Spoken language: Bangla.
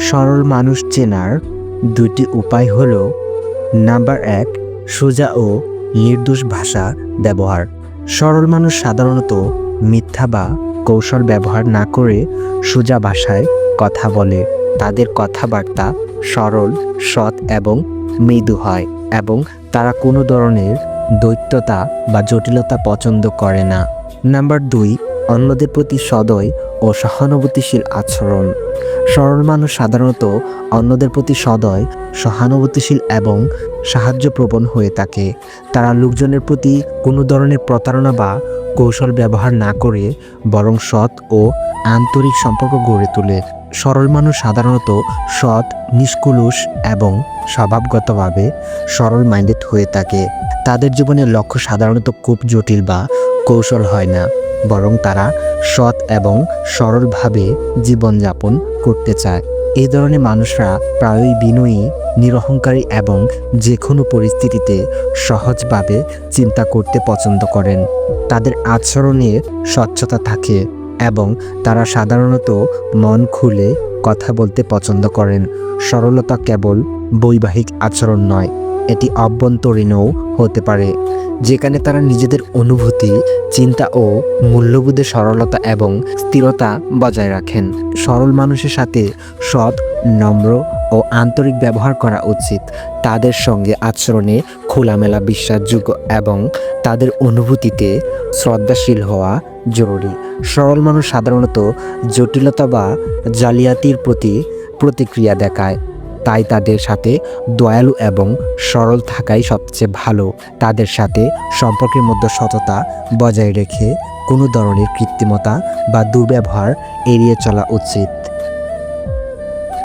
সরল মানুষ চেনার দুটি উপায় হল, নাম্বার ১, সোজা ও নির্দোষ ভাষা ব্যবহার। সরল মানুষ সাধারণত মিথ্যা বা কৌশল ব্যবহার না করে সোজা ভাষায় কথা বলে। তাদের কথাবার্তা সরল, সৎ এবং মৃদু হয় এবং তারা কোনো ধরনের দ্বৈততা বা জটিলতা পছন্দ করে না। নাম্বার ২, অন্যদের প্রতি সদয় ও সহানুভূতিশীল আচরণ। সরল মানুষ সাধারণত অন্যদের প্রতি সদয়, সহানুভূতিশীল এবং সাহায্যপ্রবণ হয়ে থাকে। তারা লোকজনের প্রতি কোনো ধরনের প্রতারণা বা কৌশল ব্যবহার না করে বরং সৎ ও আন্তরিক সম্পর্ক গড়ে তোলে। সরল মানুষ সাধারণত সৎ, নিষ্কলুষ এবং স্বভাবগতভাবে সরল মাইন্ডেড হয়ে থাকে। তাদের জীবনের লক্ষ্য সাধারণত খুব জটিল বা কৌশল হয় না, বরং তারা সৎ এবং সরলভাবে জীবনযাপন করতে চায়। এই ধরনের মানুষরা প্রায়ই বিনয়ী, নিরহংকারী এবং যে কোনো পরিস্থিতিতে সহজভাবে চিন্তা করতে পছন্দ করেন। তাদের আচরণে স্বচ্ছতা থাকে এবং তারা সাধারণত মন খুলে কথা বলতে পছন্দ করেন। সরলতা কেবল বৈবাহিক আচরণ নয়, এটি অভ্যন্তরীণও হতে পারে, যেখানে তারা নিজেদের অনুভূতি, চিন্তা ও মূল্যবোধে সরলতা এবং স্থিরতা বজায় রাখেন। সরল মানুষের সাথে সৎ, নম্র ও আন্তরিক ব্যবহার করা উচিত। তাদের সঙ্গে আচরণে খোলামেলা, বিশ্বাসযোগ্য এবং তাদের অনুভূতিতে শ্রদ্ধাশীল হওয়া জরুরি। সরল মানুষ সাধারণত জটিলতা বা জালিয়াতির প্রতি প্রতিক্রিয়া দেখায়, তাই তাদের সাথে দয়ালু এবং সরল থাকাই সবচেয়ে ভালো। তাদের সাথে সম্পর্কের মধ্যে সততা বজায় রেখে কোনো ধরনের কৃত্রিমতা বা দুর্ব্যবহার এড়িয়ে চলা উচিত।